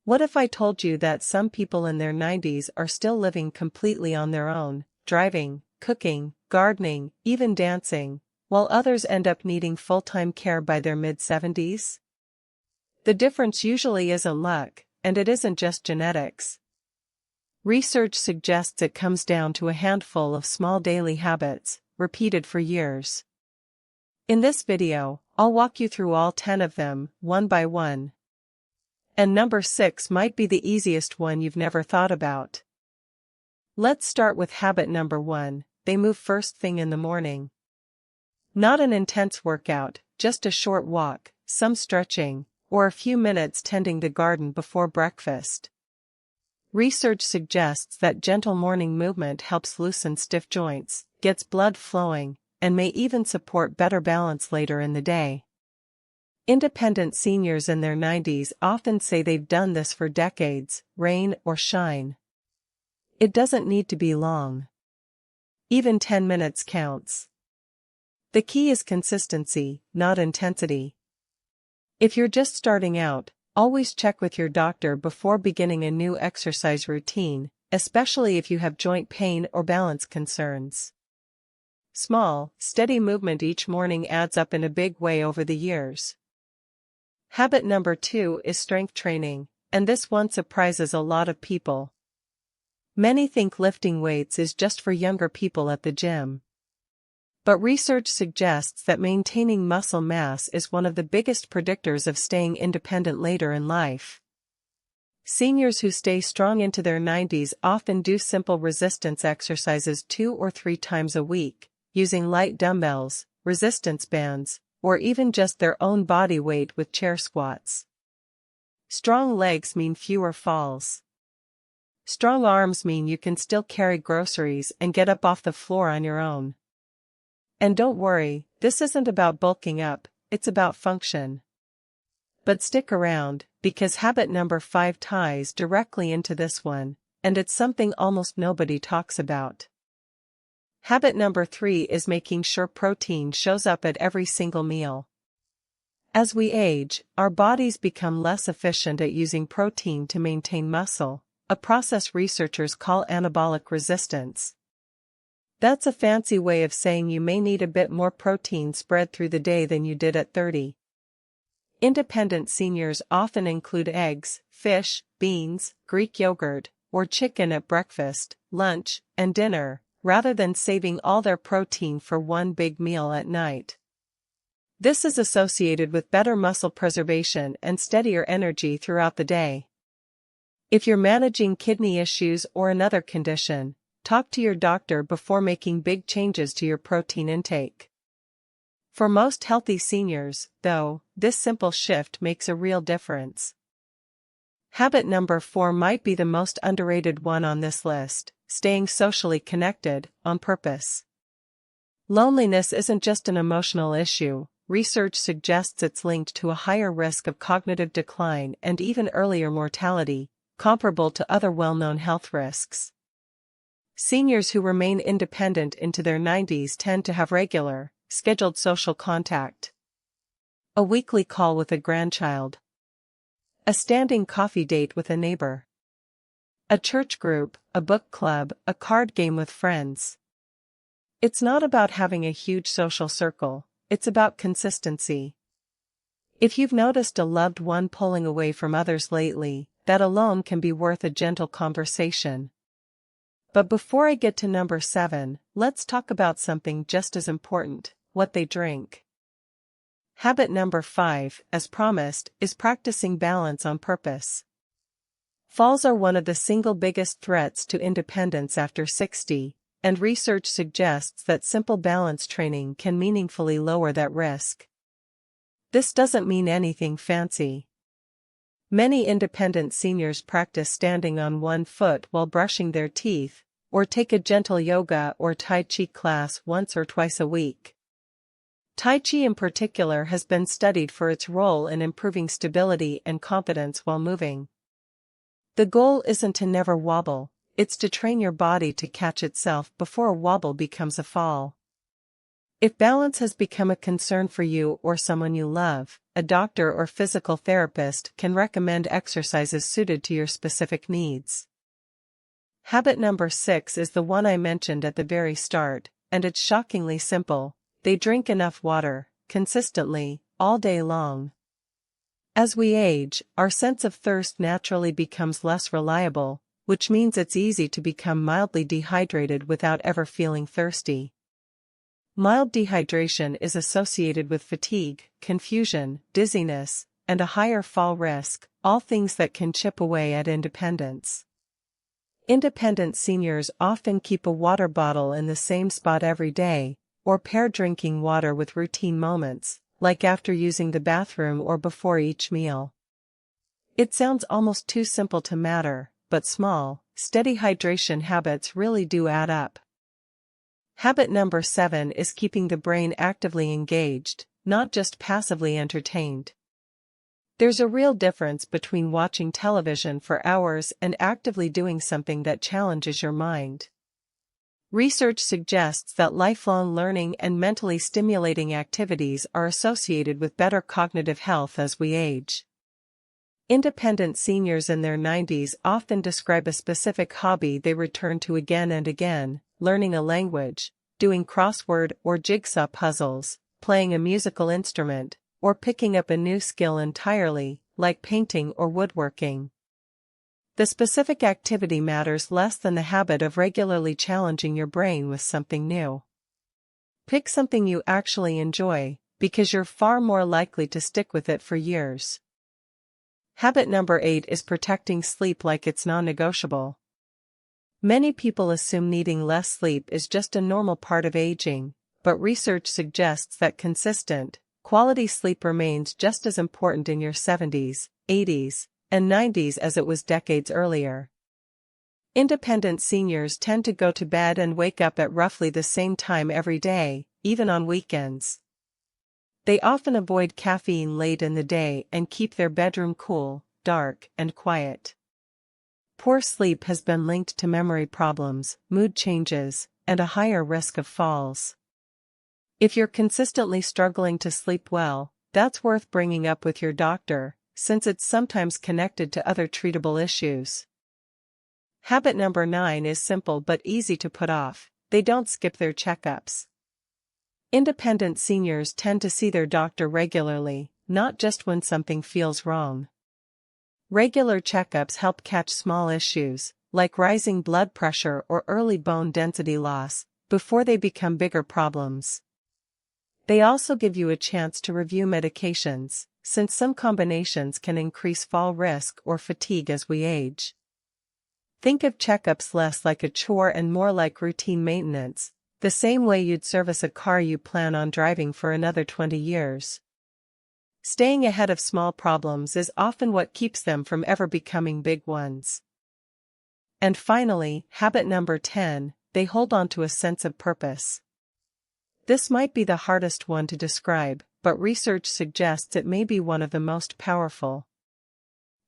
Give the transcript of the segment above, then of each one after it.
What if I told you that some people in their 90s are still living completely on their own, driving, cooking, gardening, even dancing, while others end up needing full-time care by their mid-70s? The difference usually isn't luck, and it isn't just genetics. Research suggests it comes down to a handful of small daily habits, repeated for years. In this video, I'll walk you through all 10 of them, one by one. And number 6 might be the easiest one you've never thought about. Let's start with habit number 1, they move first thing in the morning. Not an intense workout, just a short walk, some stretching, or a few minutes tending the garden before breakfast. Research suggests that gentle morning movement helps loosen stiff joints, gets blood flowing, and may even support better balance later in the day. Independent seniors in their 90s often say they've done this for decades, rain or shine. It doesn't need to be long. Even 10 minutes counts. The key is consistency, not intensity. If you're just starting out, always check with your doctor before beginning a new exercise routine, especially if you have joint pain or balance concerns. Small, steady movement each morning adds up in a big way over the years. Habit number 2 is strength training, and this one surprises a lot of people. Many think lifting weights is just for younger people at the gym. But research suggests that maintaining muscle mass is one of the biggest predictors of staying independent later in life. Seniors who stay strong into their 90s often do simple resistance exercises 2 or 3 times a week, using light dumbbells, resistance bands, or even just their own body weight with chair squats. Strong legs mean fewer falls. Strong arms mean you can still carry groceries and get up off the floor on your own. And don't worry, this isn't about bulking up, it's about function. But stick around, because habit number 5 ties directly into this one, and it's something almost nobody talks about. Habit number 3 is making sure protein shows up at every single meal. As we age, our bodies become less efficient at using protein to maintain muscle, a process researchers call anabolic resistance. That's a fancy way of saying you may need a bit more protein spread through the day than you did at 30. Independent seniors often include eggs, fish, beans, Greek yogurt, or chicken at breakfast, lunch, and dinner, rather than saving all their protein for one big meal at night. This is associated with better muscle preservation and steadier energy throughout the day. If you're managing kidney issues or another condition, talk to your doctor before making big changes to your protein intake. For most healthy seniors, though, this simple shift makes a real difference. Habit number 4 might be the most underrated one on this list, staying socially connected, on purpose. Loneliness isn't just an emotional issue, research suggests it's linked to a higher risk of cognitive decline and even earlier mortality, comparable to other well-known health risks. Seniors who remain independent into their 90s tend to have regular, scheduled social contact. A weekly call with a grandchild. A standing coffee date with a neighbor. A church group, a book club, a card game with friends. It's not about having a huge social circle, it's about consistency. If you've noticed a loved one pulling away from others lately, that alone can be worth a gentle conversation. But before I get to number 7, let's talk about something just as important, what they drink. Habit number 5, as promised, is practicing balance on purpose. Falls are one of the single biggest threats to independence after 60, and research suggests that simple balance training can meaningfully lower that risk. This doesn't mean anything fancy. Many independent seniors practice standing on one foot while brushing their teeth, or take a gentle yoga or Tai Chi class once or twice a week. Tai Chi in particular has been studied for its role in improving stability and confidence while moving. The goal isn't to never wobble, it's to train your body to catch itself before a wobble becomes a fall. If balance has become a concern for you or someone you love, a doctor or physical therapist can recommend exercises suited to your specific needs. Habit number 6 is the one I mentioned at the very start, and it's shockingly simple. They drink enough water, consistently, all day long. As we age, our sense of thirst naturally becomes less reliable, which means it's easy to become mildly dehydrated without ever feeling thirsty. Mild dehydration is associated with fatigue, confusion, dizziness, and a higher fall risk, all things that can chip away at independence. Independent seniors often keep a water bottle in the same spot every day, or pair drinking water with routine moments, like after using the bathroom or before each meal. It sounds almost too simple to matter, but small, steady hydration habits really do add up. Habit number 7 is keeping the brain actively engaged, not just passively entertained. There's a real difference between watching television for hours and actively doing something that challenges your mind. Research suggests that lifelong learning and mentally stimulating activities are associated with better cognitive health as we age. Independent seniors in their 90s often describe a specific hobby they return to again and again: learning a language, doing crossword or jigsaw puzzles, playing a musical instrument, or picking up a new skill entirely, like painting or woodworking. The specific activity matters less than the habit of regularly challenging your brain with something new. Pick something you actually enjoy, because you're far more likely to stick with it for years. Habit number 8 is protecting sleep like it's non-negotiable. Many people assume needing less sleep is just a normal part of aging, but research suggests that consistent, quality sleep remains just as important in your 70s, 80s, and 90s as it was decades earlier. Independent seniors tend to go to bed and wake up at roughly the same time every day, even on weekends. They often avoid caffeine late in the day and keep their bedroom cool, dark, and quiet. Poor sleep has been linked to memory problems, mood changes, and a higher risk of falls. If you're consistently struggling to sleep well, that's worth bringing up with your doctor, since it's sometimes connected to other treatable issues. Habit number 9 is simple but easy to put off: they don't skip their checkups. Independent seniors tend to see their doctor regularly, not just when something feels wrong. Regular checkups help catch small issues, like rising blood pressure or early bone density loss, before they become bigger problems. They also give you a chance to review medications, since some combinations can increase fall risk or fatigue as we age. Think of checkups less like a chore and more like routine maintenance, the same way you'd service a car you plan on driving for another 20 years. Staying ahead of small problems is often what keeps them from ever becoming big ones. And finally, habit number 10, they hold on to a sense of purpose. This might be the hardest one to describe, but research suggests it may be one of the most powerful.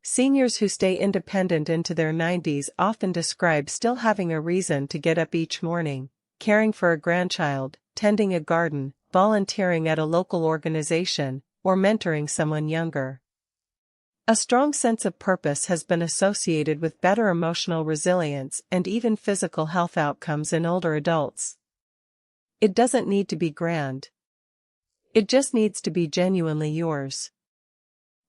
Seniors who stay independent into their 90s often describe still having a reason to get up each morning: caring for a grandchild, tending a garden, volunteering at a local organization, or mentoring someone younger. A strong sense of purpose has been associated with better emotional resilience and even physical health outcomes in older adults. It doesn't need to be grand. It just needs to be genuinely yours.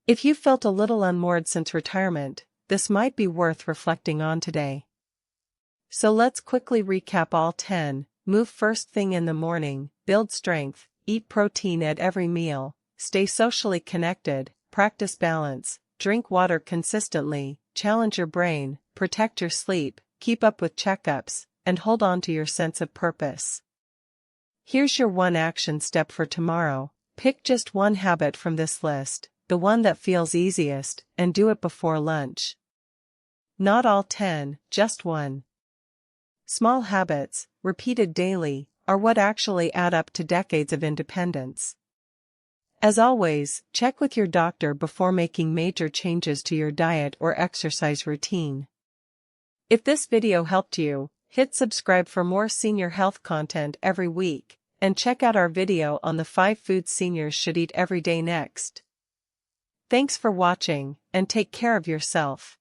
If you felt a little unmoored since retirement, this might be worth reflecting on today. So let's quickly recap all 10. Move first thing in the morning, build strength, eat protein at every meal, stay socially connected, practice balance, drink water consistently, challenge your brain, protect your sleep, keep up with checkups, and hold on to your sense of purpose. Here's your one action step for tomorrow: pick just one habit from this list, the one that feels easiest, and do it before lunch. Not all 10, just one. Small habits, repeated daily, are what actually add up to decades of independence. As always, check with your doctor before making major changes to your diet or exercise routine. If this video helped you, hit subscribe for more senior health content every week, and check out our video on the 5 foods seniors should eat every day next. Thanks for watching, and take care of yourself.